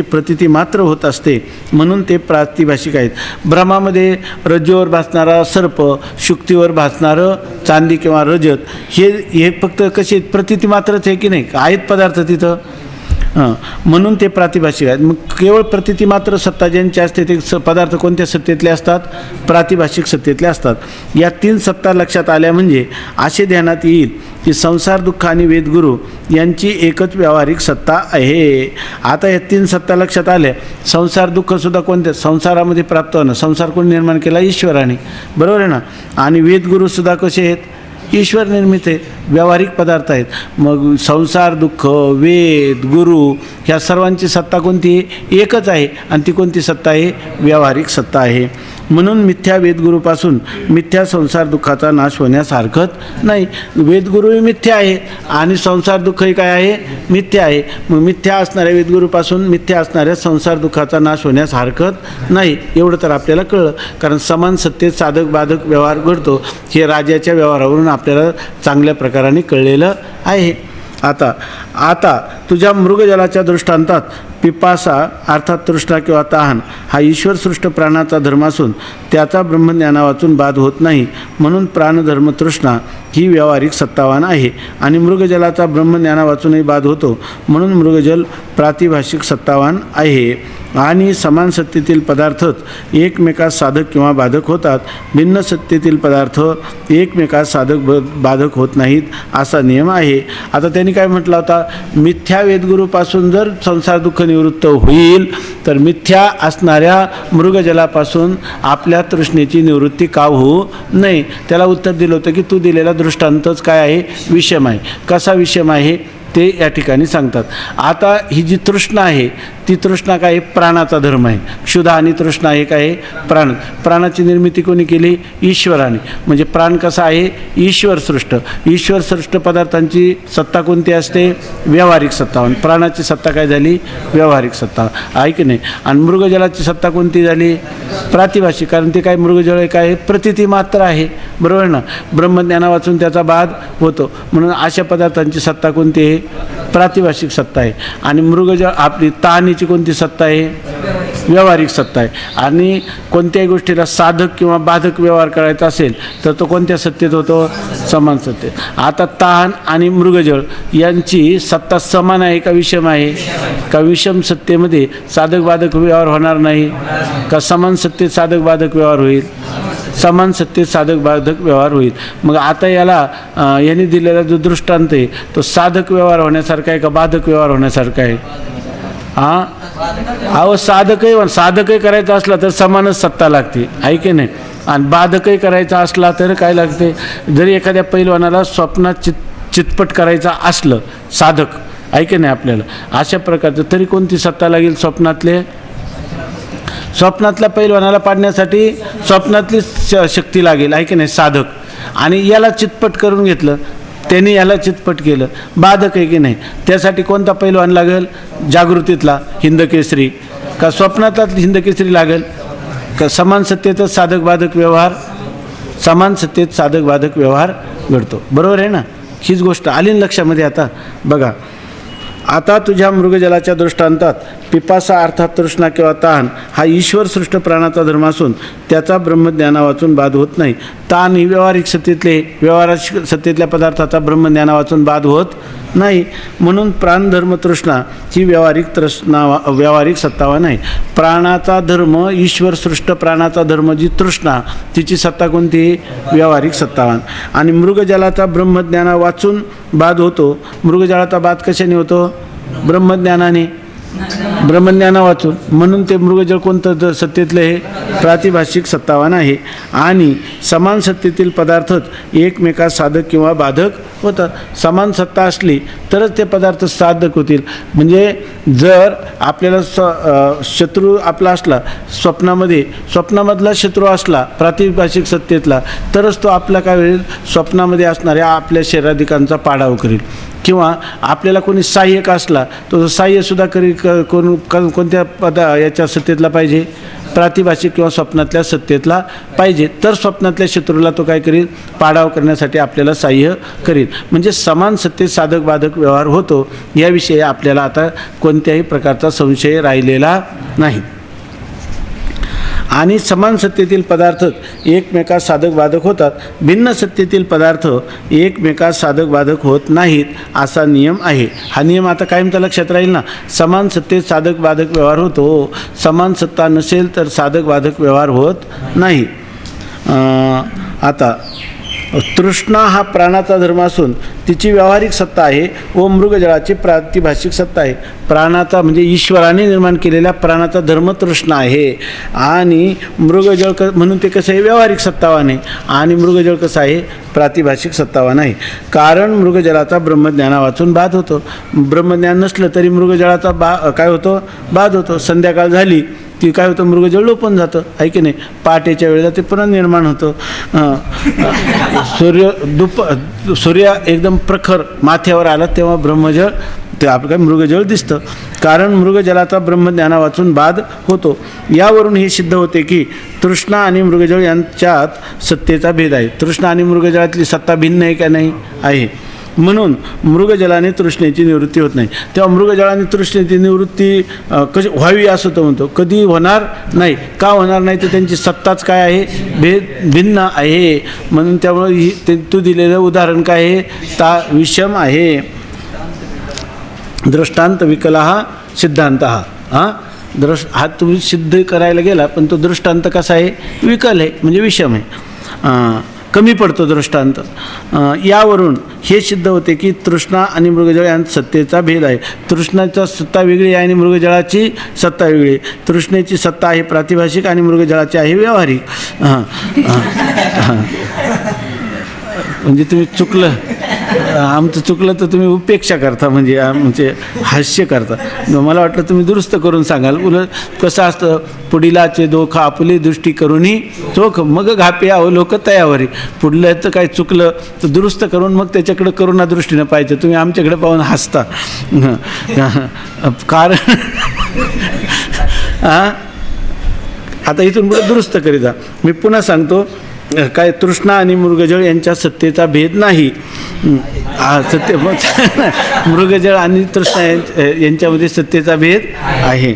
प्रतिती मात्र होत असते, म्हणून ते प्रातिभाषिक आहेत. भ्रमामध्ये रज्जूवर भासणारा सर्प, शुक्तीवर भासणारं चांदी किंवा रजत, हे फक्त कसे प्रतिती मात्रच आहे की नाही, आहेत पदार्थ तिथं, म्हणून ते प्रातिभाषिक आहेत. मग केवळ प्रतिती मात्र सत्ता ज्यांची असते ते पदार्थ कोणत्या सत्तेतले असतात, प्रातिभाषिक सत्तेतले असतात. या 3 सत्ता लक्षात आल्या म्हणजे असे ध्यानात येईल की संसार दुःख आणि वेदगुरू यांची एकच व्यावहारिक सत्ता आहे. आता या 3 सत्ता लक्षात आल्या. संसार दुःखसुद्धा कोणत्या संसारामध्ये प्राप्त होणं, संसार कोण निर्माण केला, ईश्वराने, बरोबर आहे ना. आणि वेदगुरूसुद्धा कसे आहेत, ईश्वर निर्मित आहे, व्यावहारिक पदार्थ आहेत. मग संसार दुःख, वेद, गुरु ह्या सर्वांची सत्ता कोणती आहे, एकच आहे. आणि ती कोणती सत्ता आहे, व्यावहारिक सत्ता आहे. म्हणून मिथ्या वेदगुरूपासून मिथ्या संसार दुःखाचा नाश होण्यास हरकत नाही. वेदगुरूही मिथ्या आहे आणि संसार दुःखही काय आहे, मिथ्या आहे. मग मिथ्या असणाऱ्या वेदगुरूपासून मिथ्या असणाऱ्या संसार दुःखाचा नाश होण्यास हरकत नाही. एवढं तर आपल्याला कळलं, कारण समान सत्तेत साधक बाधक व्यवहार घडतो हे राजाच्या व्यवहारावरून आपल्याला चांगल्या प्रकाराने कळलेलं आहे. आता तुझ्या मृगजलाच्या दृष्टांतात पिपासा अर्थात तृष्णा किंवा तहान हा ईश्वरसृष्ट प्राणाचा धर्म असून त्याचा ब्रह्मज्ञाना वाचून बाध होत नाही, म्हणून प्राणधर्म तृष्णा ही व्यावहारिक सत्तावान आहे. आणि मृगजलाचा ब्रह्मज्ञाना वाचूनही बाध होतो, म्हणून मृगजल प्रातिभाषिक सत्तावान आहे. आणि समान सत्तेतील पदार्थच एकमेकास साधक किंवा बाधक होतात, भिन्न सत्तेतील पदार्थ एकमेकास साधक बाधक होत नाहीत असा नियम आहे. आता त्यांनी काय म्हटलं होता, मिथ्या वेदगुरूपासून जर संसार दुःख निवृत्त होईल तर मिथ्या असणाऱ्या मृगजलापासून आपल्या तृष्णेची निवृत्ती का होऊ नये. त्याला उत्तर दिलं होतं की तू दिलेला दृष्टांतच काय आहे, विषम आहे. कसा विषम आहे ते या ठिकाणी सांगतात. आता ही जी तृष्णा आहे ती तृष्णा काय आहे, प्राणाचा धर्म आहे. क्षुधा आणि तृष्णा आहे काय आहे, प्राणाची निर्मिती कोणी केली, ईश्वराने. म्हणजे प्राण कसा आहे, ईश्वरसृष्ट. ईश्वरसृष्ट पदार्थांची सत्ता कोणती असते, व्यावहारिक सत्ता. प्राणाची सत्ता काय झाली, व्यावहारिक सत्ता आहे की नाही. आणि मृगजलाची सत्ता कोणती झाली, प्रातिभाषिक. कारण ते काय मृगजल काय प्रतिती मात्र आहे, बरोबर ना. ब्रह्मज्ञाना वाचून त्याचा बाध होतो, म्हणून अशा पदार्थांची सत्ता कोणती आहे, प्रातिभाषिक सत्ता आहे. आणि मृगजल आपली तहानीची कोणती सत्ता आहे, व्यावहारिक सत्ता आहे. आणि कोणत्याही गोष्टीला साधक किंवा बाधक व्यवहार करायचा असेल तर तो कोणत्या सत्तेत होतो, समान सत्तेत. आता तहान आणि मृगजळ यांची सत्ता समान आहे का विषम आहे, का विषम सत्तेमध्ये साधक बाधक व्यवहार होणार नाही, का समान सत्तेत साधक बाधक व्यवहार होईल, समान सत्तेत साधक बाधक व्यवहार होईल. मग आता यांनी दिलेला जो दृष्टांत आहे तो साधक व्यवहार होण्यासारखा आहे का बाधक व्यवहार होण्यासारखा आहे. अहो साधकही करायचा असला तर समानच सत्ता लागते, आहे की नाही. आणि बाधकही करायचा असला तर काय लागते, जरी एखाद्या पैलवानाला स्वप्नात चितपट करायचा असलं साधक, आहे की नाही आपल्याला. अशा प्रकारचं तरी कोणती सत्ता लागेल स्वप्नातल्या पैलवानाला पाडण्यासाठी स्वप्नातली शक्ती लागेल, आहे की नाही, साधक. आणि याला चितपट करून घेतलं, त्यांनी याला चितपट केलं, बाधक आहे की नाही. त्यासाठी कोणता पैलवान लागेल? जागृतीतला हिंदकेसरी का स्वप्नातला हिंदकेसरी लागेल का? समान सत्तेतच साधक बाधक व्यवहार, समान सत्तेत साधक बाधक व्यवहार घडतो. बरोबर आहे ना. हीच गोष्ट आली ना लक्षामध्ये. आता बघा, आता तुझ्या मृगजलाच्या दृष्टांतात पिपासा अर्थात तृष्णा किंवा ताण हा ईश्वर सृष्ट प्राणाचा धर्म असून त्याचा ब्रह्मज्ञाना वाचून बाध होत नाही. ताण ही व्यावहारिक सत्तेतल्या पदार्थाचा ब्रह्मज्ञाना वाचून बाध होत नाही. म्हणून प्राणधर्म तृष्णा ही व्यावहारिक सत्तावा नाही. प्राणाचा धर्म, ईश्वर सृष्ट प्राणाचा धर्म जी तृष्णा, तिची सत्ता कोणती? व्यावहारिक सत्तावान. आणि मृगजलाचा ब्रह्मज्ञाना वाचून बाध होतो. मृगजलाचा बाध कशाने होतो? ब्रह्मज्ञानाने, ब्रह्मज्ञाना वाचून. म्हणून ते मृगजळ कोणतं सत्तेतलं हे? प्रातिभाषिक सत्तावान आहे. आणि समान सत्तेतील पदार्थच एकमेकास साधक किंवा बाधक होतात. समान सत्ता असली तरच ते पदार्थ साधक होतील. म्हणजे जर आपल्याला शत्रू आपला असला स्वप्नामधला शत्रू असला प्रातिभाषिक सत्तेतला, तरच तो आपला काय होईल? स्वप्नामध्ये असणाऱ्या आपल्या शरीराधिकांचा पाडाव करील. किंवा आपल्याला कोणी सहाय्यक असला तो सहाय्यसुद्धा कोणत्या याच्या सत्तेतला पाहिजे? प्रातिभाषिक किंवा स्वप्नातल्या सत्तेतला पाहिजे. तर स्वप्नातल्या शत्रूला तो काय करील? पाडाव करण्यासाठी आपल्याला सहाय्य करील. म्हणजे समान सत्तेत साधक बाधक व्यवहार होतो, याविषयी आपल्याला आता कोणत्याही प्रकारचा संशय राहिलेला नाही. आणि समान सत्तेतील पदार्थ एकमेकास साधक बाधक होतात, भिन्न सत्तेतील पदार्थ एकमेकास साधक बाधक होत नाहीत, असा नियम आहे. हा नियम आता कायमचा लक्षात राहील ना. समान सत्तेत साधक बाधक व्यवहार होतो, समान सत्ता नसेल तर साधक बाधक व्यवहार होत नाही. आता तृष्णा हा प्राणाचा धर्म असून तिची व्यावहारिक सत्ता आहे व मृगजळाची प्रातिभाषिक सत्ता आहे. प्राणाचा म्हणजे ईश्वराने निर्माण केलेल्या प्राणाचा धर्म तृष्णा आहे. आणि मृगजळ म्हणून ते कसं आहे? व्यावहारिक सत्तावान आहे. आणि मृगजळ कसं आहे? प्रातिभाषिक सत्तावान आहे. कारण मृगजळाचा ब्रह्मज्ञाना वाचून बाध होतो. ब्रह्मज्ञान नसलं तरी मृगजळाचा काय होतो? बाध होतो. संध्याकाळ झाली की काय होतं? मृगजळ लोपून जातं, आहे की नाही. पहाटेच्या वेळेला ते पुन्हा निर्माण होतं. सूर्य एकदम प्रखर माथ्यावर आला तेव्हा ब्रह्मजळ ते आपलं काय मृगजळ दिसतं. कारण मृगजलाचा ब्रह्मज्ञाना वाचून बाध होतो. यावरून हे सिद्ध होते की तृष्णा आणि मृगजळ यांच्यात सत्तेचा भेद आहे. तृष्णा आणि मृगजळातली सत्ता भिन्न आहे का? नाही आहे. म्हणून मृगजलाने तृष्णेची निवृत्ती होत नाही. तेव्हा मृगजळाने तृष्णेची निवृत्ती कशी व्हावी असं तो म्हणतो? कधी होणार नाही. का होणार नाही? तर त्यांची सत्ताच काय आहे? भिन्न आहे. म्हणून त्यामुळे तू दिलेलं उदाहरण काय आहे? विषम आहे. दृष्टांत विकला हा सिद्धांत हा तुम्ही सिद्ध करायला गेला, पण तो दृष्टांत कसा आहे? विकल आहे, म्हणजे विषम आहे, कमी पडतो दृष्टांत. यावरून हे सिद्ध होते की तृष्णा आणि मृगजळ यांत सत्तेचा भेद आहे. तृष्णाची सत्ता वेगळी आहे आणि मृगजळाची सत्ता वेगळी आहे. तृष्णेची सत्ता आहे प्रातिभाषिक आणि मृगजळाची आहे व्यावहारिक. म्हणजे तुम्ही चुकलं, आमचं चुकलं तर तुम्ही उपेक्षा करता, म्हणजे हास्य करता. मला वाटलं तुम्ही दुरुस्त करून सांगाल. उलट कसं असतं? पुढीलाचे दोख आपुली दृष्टी करूनही चोख मग घापे अवलोक तयावरी. पुढल्याचं काय चुकलं तर दुरुस्त करून मग त्याच्याकडे करुणा दृष्टीनं पाहिजे. तुम्ही आमच्याकडे पाहून हसता. कारण आता इथून पुढे दुरुस्त करीता. मी पुन्हा सांगतो काय? तृष्णा आणि मृगजळ यांच्या सत्तेचा भेद नाही. सत्य मृगजळ आणि तृष्णा यांच्यामध्ये सत्तेचा भेद आहे.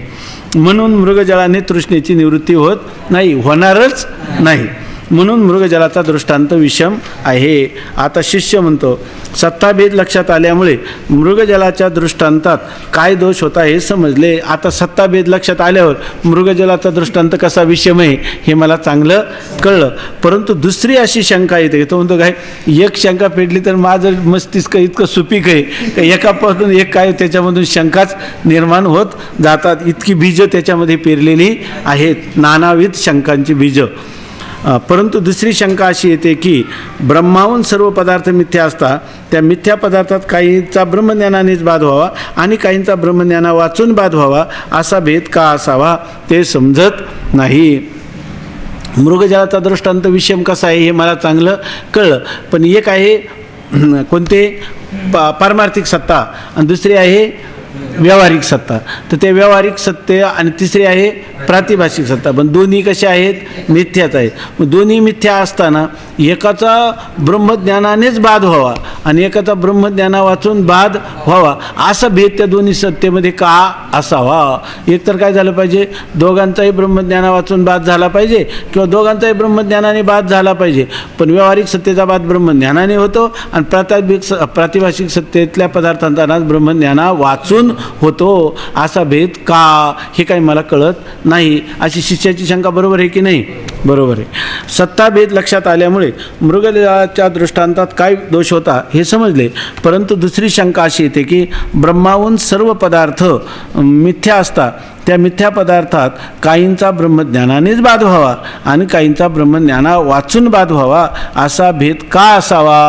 म्हणून मृगजळाने तृष्णेची निवृत्ती होत नाही, होणारच नाही. म्हणून मृगजलाचा दृष्टांत विषम आहे. आता शिष्य म्हणतो, सत्ताभेद लक्षात आल्यामुळे मृगजलाच्या दृष्टांतात काय दोष होता हे समजले. आता सत्ताभेद लक्षात आल्यावर मृगजलाचा दृष्टांत कसा विषम आहे हे मला चांगलं कळलं. परंतु दुसरी अशी शंका येते. तो म्हणतो काय? एक शंका पेटली तर माझं मस्तिष्क इतकं सुपीक आहे, एकापासून एक काय त्याच्यामधून शंकाच निर्माण होत जातात. इतकी बीजं त्याच्यामध्ये पेरलेली आहेत, नानाविध शंकांची बीजं. परंतु दुसरी शंका अशी येते की ब्रह्माहून सर्व पदार्थ मिथ्या असता त्या मिथ्या पदार्थात काहींचा ब्रह्मज्ञानानेच बाध व्हावा आणि काहींचा ब्रह्मज्ञाना वाचून बाध व्हावा असा भेद का असावा ते समजत नाही. मृगजळाचा दृष्टांत विषम कसा आहे हे मला चांगलं कळलं, पण एक आहे कोणते पारमार्थिक सत्ता आणि दुसरी आहे व्यावहारिक सत्ता. तर ते व्यावहारिक सत्य आणि तिसरी आहे प्रातिभाषिक सत्ता, पण दोन्ही कशा आहेत मिथ्याच आहेत. मग दोन्ही मिथ्या असताना एकाचा ब्रह्मज्ञानानेच बाध व्हावा आणि एकाचा ब्रह्मज्ञाना वाचून बाध व्हावा असा भेद त्या दोन्ही सत्तेमध्ये का असावा. एकतर काय झालं पाहिजे, दोघांचाही ब्रह्मज्ञाना वाचून बाध झाला पाहिजे किंवा दोघांचाही ब्रह्मज्ञानाने बाध झाला पाहिजे, पण व्यावहारिक सत्तेचा बाध ब्रह्मज्ञानाने होतो आणि प्रातिभाषिक सत्तेतल्या पदार्थांचा ब्रह्मज्ञाना वाचून होतो असा भेद का हे काही मला कळत नाही. अशी शिष्याची शंका बरोबर आहे की नाही? बरोबर आहे. सत्ता भेद लक्षात आल्यामुळे मृगजळाच्या दृष्टांतात काय दोष होता हे समजले, परंतु दुसरी शंका अशी येते की ब्रह्माहून सर्व पदार्थ मिथ्या असता त्या मिथ्या पदार्थात काहींचा ब्रह्मज्ञानानेच बाध व्हावा आणि काहींचा ब्रह्मज्ञाना वाचून बाध व्हावा असा भेद का असावा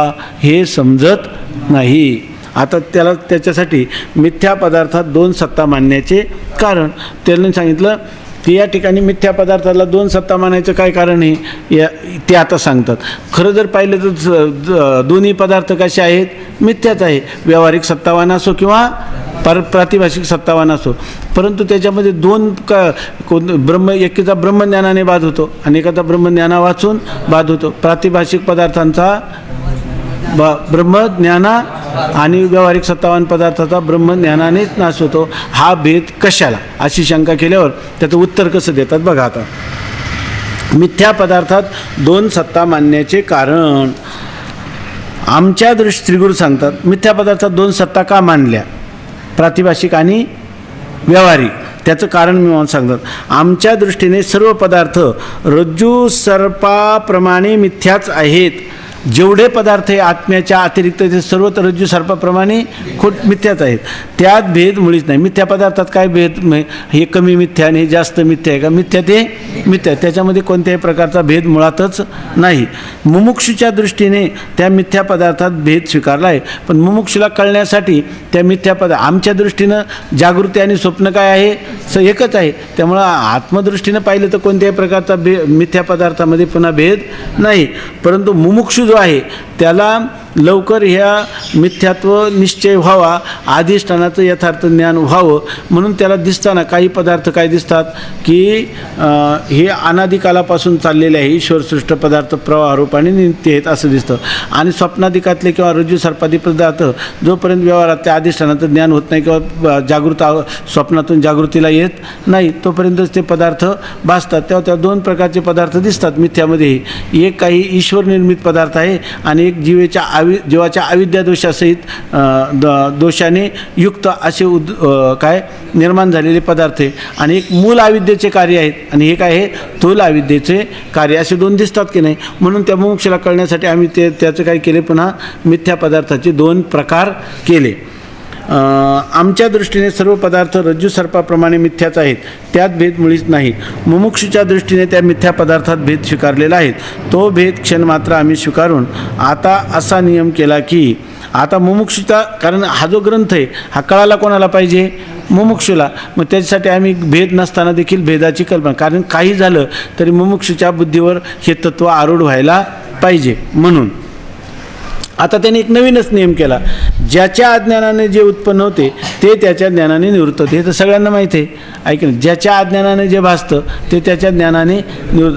हे समजत नाही. आता त्याच्यासाठी मिथ्या पदार्थात दोन सत्ता मानण्याचे कारण त्यांनी सांगितलं की या ठिकाणी मिथ्या पदार्थाला दोन सत्ता मानायचं काय कारण आहे ते आता सांगतात. खरं जर पाहिलं तर दोन्ही पदार्थ कसे आहेत मिथ्याच आहे, व्यावहारिक सत्तावान असो किंवा प्रातिभाषिक सत्तावान असो, परंतु त्याच्यामध्ये दोन एकीचा ब्रह्मज्ञानाने बाध होतो आणि एकाचा ब्रह्मज्ञाना वाचून बाध होतो. प्रातिभाषिक पदार्थांचा ब्रह्मज्ञाना आणि व्यावहारिक सत्तावान पदार्थाचा ब्रह्मज्ञानानेच नाश होतो. हा भेद कशाला अशी शंका केल्यावर त्याचं उत्तर कसं देतात बघा. आता मिथ्या पदार्थात दोन सत्ता मानण्याचे कारण आमच्या श्रीगुरू सांगतात मिथ्या पदार्थात दोन सत्ता का मानल्या, प्रातिभाषिक आणि व्यावहारिक. त्याचं कारण मी सांगतात. आमच्या दृष्टीने सर्व पदार्थ रज्जू सर्पाप्रमाणे मिथ्याच आहेत. जेवढे पदार्थ हे आत्म्याच्या अतिरिक्त ते सर्व रज्जू सर्पाप्रमाणे मिथ्याच आहेत. त्यात भेद मुळीच नाही. मिथ्या पदार्थात काय भेद, हे कमी मिथ्या आणि हे जास्त मिथ्या आहे का? मिथ्या ते मिथ्या, त्याच्यामध्ये कोणत्याही प्रकारचा भेद मुळातच नाही. मुमुक्षूच्या दृष्टीने त्या मिथ्या पदार्थात भेद स्वीकारला आहे, पण मुमुक्षूला कळण्यासाठी त्या मिथ्या आमच्या दृष्टीनं जागृती आणि स्वप्न काय आहे एकच आहे. त्यामुळं आत्मदृष्टीनं पाहिलं तर कोणत्याही प्रकारचा मिथ्या पदार्थामध्ये पुन्हा भेद नाही, परंतु मुमुक्षू जो आहे त्याला लवकर ह्या मिथ्यात्व निश्चय व्हावा, अधिष्ठानाचं यथार्थ ज्ञान व्हावं म्हणून त्याला दिसताना काही पदार्थ काय दिसतात की हे अनादिकालापासून चाललेले आहे, ईश्वरसृष्ट पदार्थ प्रवाहरूपाने नित्य आहेत असं दिसतं. आणि स्वप्नादिकातले किंवा रज्जू सर्पादी पदार्थ जोपर्यंत व्यवहारात त्या अधिष्ठानाचं ज्ञान होत नाही किंवा स्वप्नातून जागृतीला येत नाही तोपर्यंतच ते पदार्थ भासतात. तेव्हा त्या दोन प्रकारचे पदार्थ दिसतात मिथ्यामध्ये. एक काही ईश्वर निर्मित पदार्थ आहे आणि एक जीवाच्या अविद्या दोषासहित दोषाने युक्त असे काय निर्माण झालेले पदार्थ आहे. आणि एक मूल अविद्येचे कार्य आहेत आणि हे काय आहे स्थूल अविद्येचे कार्य, असे दोन दिसतात की नाही. म्हणून त्या मोक्षाला कळण्यासाठी आम्ही त्याचं काय केले, पुन्हा मिथ्या पदार्थाचे दोन प्रकार केले. आमच्या दृष्टीने सर्व पदार्थ रज्जू सर्पाप्रमाणे मिथ्याच आहेत, त्यात भेद मुळीच नाही. मुमुक्षूच्या दृष्टीने त्या मिथ्या पदार्थात भेद स्वीकारलेला आहे. तो भेद क्षणमात्र आम्ही स्वीकारून आता असा नियम केला की आता मुमुक्षूचा, कारण हा जो ग्रंथ आहे हा कळायला कोणाला पाहिजे, मुमुक्षूला. मग त्याच्यासाठी आम्ही भेद नसताना देखील भेदाची कल्पना, कारण काही झालं तरी मुमुक्षूच्या बुद्धीवर हे तत्त्व आरूढ व्हायला पाहिजे. म्हणून आता त्यांनी एक नवीनच नियम केला, ज्याच्या अज्ञानाने जे उत्पन्न होते ते त्याच्या ज्ञानाने निवृत्त होते. हे तर सगळ्यांना माहिती आहे, ऐकलं. ज्याच्या अज्ञानाने जे भासतं ते त्याच्या ज्ञानाने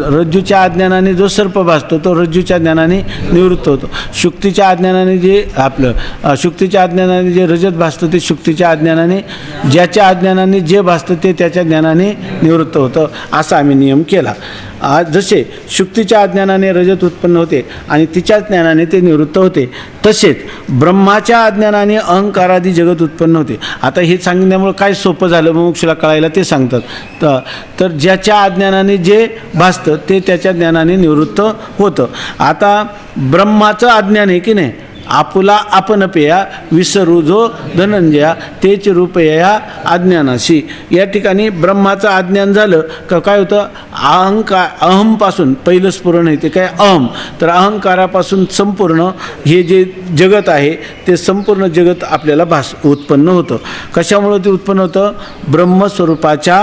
रज्जूच्या अज्ञानाने जो सर्प भासतो तो रज्जूच्या ज्ञानाने निवृत्त होतो. शुक्तीच्या अज्ञानाने शुक्तीच्या अज्ञानाने जे रजत भासतं ते शुक्तीच्या अज्ञानाने, ज्याच्या अज्ञानाने जे भासतं ते त्याच्या ज्ञानाने निवृत्त होतं, असा आम्ही नियम केला. जसे शुक्तीच्या अज्ञानाने रजत उत्पन्न होते आणि तिच्याच ज्ञानाने ते निवृत्त होते, तसेच ब्रह्माच्या अज्ञानाने अहंकारादी जगत उत्पन्न होते. आता हे सांगण्यामुळे काय सोपं झालं मुमुक्षूला कळायला ते सांगतात. तर ज्याच्या अज्ञानाने जे भासतं ते त्याच्या ज्ञानाने निवृत्त होतं. आता ब्रह्माचं अज्ञान आहे की नाही, आपुला आपण पेया विसरू जो धनंजया तेच रूपया अज्ञानाशी. या ठिकाणी ब्रह्माचं अज्ञान झालं का काय होतं, अहमपासून पहिलं स्फुरण आहे ते काय अहम, तर अहंकारापासून संपूर्ण हे जे जगत आहे ते संपूर्ण जगत आपल्याला उत्पन्न होतं. कशामुळं ते उत्पन्न होतं, ब्रह्मस्वरूपाच्या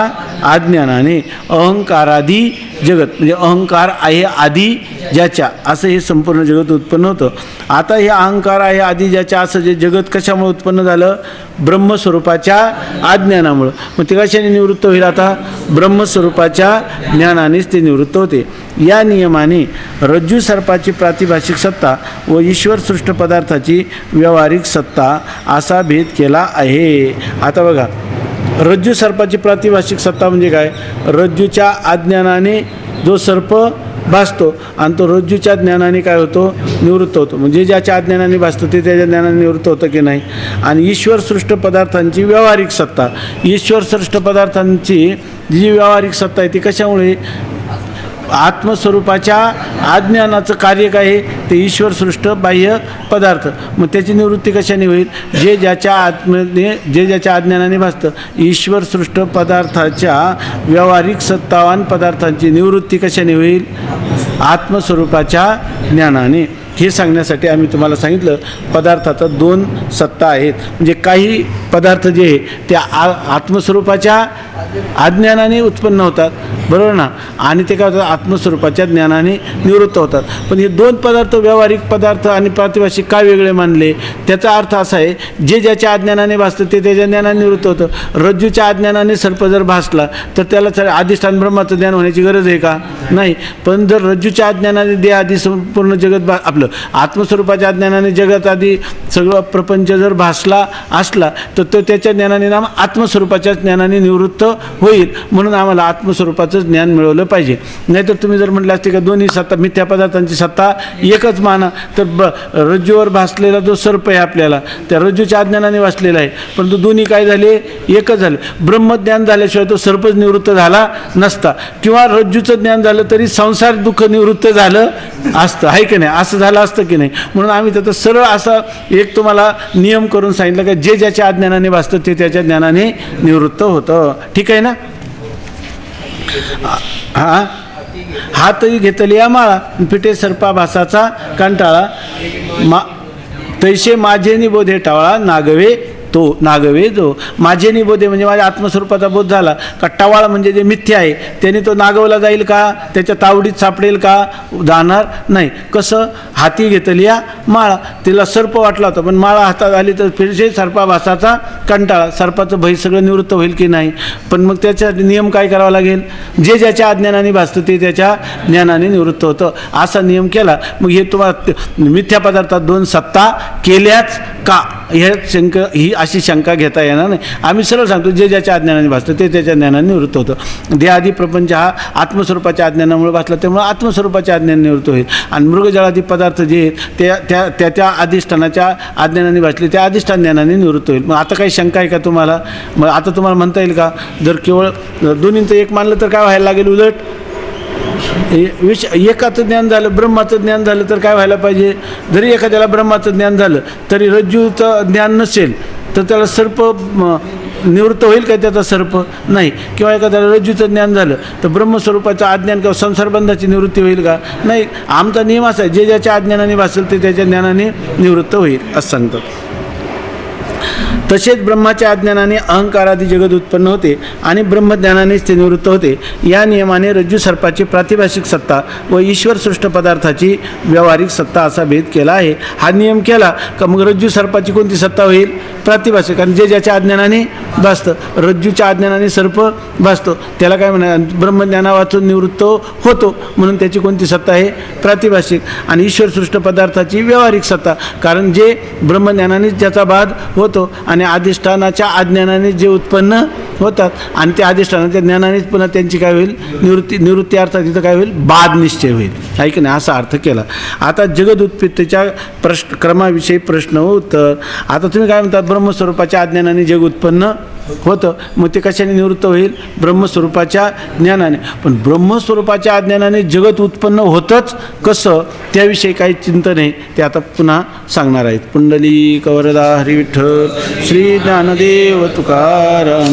अज्ञानाने. अहंकारादी जगत म्हणजे अहंकार आहे आधी ज्याच्या, असं हे संपूर्ण जगत उत्पन्न होतं. आता हे अहंकार आहे आधी ज्याच्या असं जे जगत कशामुळे उत्पन्न झालं, ब्रह्मस्वरूपाच्या अज्ञानामुळं. मग ते कशाने निवृत्त होईल, आता ब्रह्मस्वरूपाच्या ज्ञानानेच ते निवृत्त होते. या नियमाने रज्जू सर्पाची प्रातिभाषिक सत्ता व ईश्वर सृष्ट पदार्थाची व्यावहारिक सत्ता असा भेद केला आहे. आता बघा, रज्जू सर्पाची प्रातिभाषिक सत्ता म्हणजे काय, रज्जूच्या अज्ञानाने जो सर्प भासतो आणि तो रज्जूच्या ज्ञानाने काय होतो, निवृत्त होतो. म्हणजे ज्याच्या अज्ञानाने भासतो ते त्याच्या ज्ञानाने निवृत्त होतं की नाही. आणि ईश्वर सृष्ट पदार्थांची व्यावहारिक सत्ता, ईश्वर सृष्ट पदार्थांची जी व्यावहारिक सत्ता आहे ती कशामुळे, आत्मस्वरूपाच्या अज्ञानाचं कार्य काय आहे, ते ईश्वर सृष्ट बाह्य पदार्थ. मग त्याची निवृत्ती कशाने होईल, जे ज्याच्या अज्ञानाने भासतं. ईश्वर सृष्ट पदार्थाच्या व्यावहारिक सत्तावान पदार्थांची निवृत्ती कशाने होईल, आत्मस्वरूपाच्या ज्ञानाने. हे सांगण्यासाठी आम्ही तुम्हाला सांगितलं पदार्थाचा दोन सत्ता आहेत. म्हणजे काही पदार्थ जे आहे ते आत्मस्वरूपाच्या अज्ञानाने उत्पन्न होतात, बरोबर ना, आणि ते काय होतात, आत्मस्वरूपाच्या ज्ञानाने निवृत्त होतात. पण हे दोन पदार्थ व्यावहारिक पदार्थ आणि प्रातिभाषिक काय वेगळे मानले, त्याचा अर्थ असा आहे, जे ज्याच्या अज्ञानाने भासतं ते त्याच्या ज्ञानाने निवृत्त होतं. रज्जूच्या अज्ञानाने सर्प जर भासला तर त्याला अधिष्ठान ब्रह्माचं ज्ञान होण्याची गरज आहे का, नाही. पण जर रज्जूच्या अज्ञानाने दे आधी संपूर्ण जगत आपलं आत्मस्वरूपाच्या ज्ञानाने जगत आधी सगळं प्रपंच जर भासला असला तर तो त्याच्या ज्ञानाने नाम आत्मस्वरूपाच्या ज्ञानाने निवृत्त होईल. म्हणून आम्हाला आत्मस्वरूपाचं ज्ञान मिळवलं पाहिजे. नाहीतर तुम्ही जर म्हटलं असते का दोन्ही सत्ता मिथ्या पदार्थांची सत्ता एकच माना, तर रज्जूवर भासलेला जो सर्प आहे आपल्याला त्या रज्जूच्या अज्ञानाने भासलेला आहे, परंतु दोन्ही काय झाले, एकच झाले. ब्रह्मज्ञान झाल्याशिवाय तो सर्पच निवृत्त झाला नसता, किंवा रज्जूचं ज्ञान झालं तरी संसार दुःख निवृत्त झालं असतं, आहे की नाही, असं झालं असतं की नाही. म्हणून आम्ही त्याचा सरळ असा एक तुम्हाला नियम करून सांगितलं का जे ज्याच्या अज्ञानाने भासतं ते त्याच्या ज्ञानाने निवृत्त होतं. ठीक आहे ना. हातही घेतली या माळा पिठे सर्पा भासाचा कंटाळा तैसे माझे निबोधे टावळा नागवे जो माझे निबोधे म्हणजे माझ्या आत्मस्वरूपाचा बोध झाला का, टवाळ म्हणजे जे मिथ्या आहे त्याने तो नागवला जाईल का, त्याच्या तावडीत सापडेल का, जाणार नाही. कसं, हाती घेतली या माळा, तिला सर्प वाटला होता पण माळा हातात आली तर फिरसे सर्पा भासाचा कंटाळा, सर्पाचं भय सगळं निवृत्त होईल की नाही. पण मग त्याचा नियम काय करावा लागेल, जे ज्याच्या अज्ञानाने भासतं ते त्याच्या ज्ञानाने निवृत्त होतं, असा नियम केला. मग हे तुम्हाला मिथ्या पदार्थात दोन सत्ता केल्याच का, ही अशी शंका घेता येणार नाही. आम्ही सरळ सांगतो जे ज्याच्या अज्ञानाने भासतं ते त्याच्या ज्ञानाने निवृत्त होतं. देहादी प्रपंच हा आत्मस्वरूपाच्या अज्ञानामुळे भासला त्यामुळे आत्मस्वरूपाच्या अज्ञानाने निवृत्त होईल. आणि मृगजळादी पदार्थ जे आहेत त्या अधिष्ठानाच्या अज्ञानाने भासले त्या अधिष्ठान ज्ञानाने निवृत्त होईल. मग आता काही शंका आहे का तुम्हाला, मग आता तुम्हाला म्हणता येईल का, जर केवळ दोन्हींचं एक मानलं तर काय व्हायला लागेल, उलट एकाचं ज्ञान झालं, ब्रह्माचं ज्ञान झालं तर काय व्हायला पाहिजे, जरी एखाद्याला ब्रह्माचं ज्ञान झालं तरी रज्जूचं ज्ञान नसेल तर त्याला सर्प निवृत्त होईल काय, त्याचा सर्प नाही. किंवा एखाद्याला रज्जूचं ज्ञान झालं तर ब्रह्मस्वरूपाचं अज्ञान किंवा संसारबंधाची निवृत्ती होईल का, नाही. आमचा नियम असा आहे, जे ज्याच्या अज्ञानाने भासेल ते त्याच्या ज्ञानाने निवृत्त होईल असं सांगतात. तसेच ब्रह्माच्या अज्ञानाने अहंकारादी जगत उत्पन्न होते आणि ब्रह्मज्ञानानेच ते निवृत्त होते. या नियमाने रज्जू सर्पाची प्रातिभाषिक सत्ता व ईश्वर सृष्ट पदार्थाची व्यावहारिक सत्ता असा भेद केला आहे. हा नियम केला का मग रज्जू सर्पाची कोणती सत्ता होईल, प्रातिभाषिक. कारण जे ज्याच्या अज्ञानाने भासतं, रज्जूच्या अज्ञानाने सर्प भासतो त्याला काय म्हणा, ब्रह्मज्ञाना वाचून निवृत्त होतो म्हणून त्याची कोणती सत्ता आहे, प्रातिभाषिक. आणि ईश्वर सृष्ट पदार्थाची व्यावहारिक सत्ता, कारण जे ब्रह्मज्ञानाने ज्याचा बाध होतो आणि अधिष्ठानाच्या अज्ञानाने जे उत्पन्न होतात आणि त्या अधिष्ठानाच्या ज्ञानानेच पुन्हा त्यांची काय होईल, निवृत्ती अर्थात तिथं काय होईल, बाध निश्चय होईल. आहे की नाही असा अर्थ केला. आता जगद उत्पत्तीच्या क्रमाविषयी प्रश्न उत्तर. आता तुम्ही काय म्हणतात ब्रह्मस्वरूपाच्या अज्ञानाने जग उत्पन्न होतं, मग ते कशाने निवृत्त होईल? ब्रह्मस्वरूपाच्या ज्ञानाने. पण ब्रह्मस्वरूपाच्या अज्ञानाने जगत उत्पन्न होतंच कसं, त्याविषयी काही चिंतन आहे ते आता पुन्हा सांगणार आहेत. पुंडलिक वरदा हरी विठ्ठल, श्री ज्ञानदेव तुकाराम.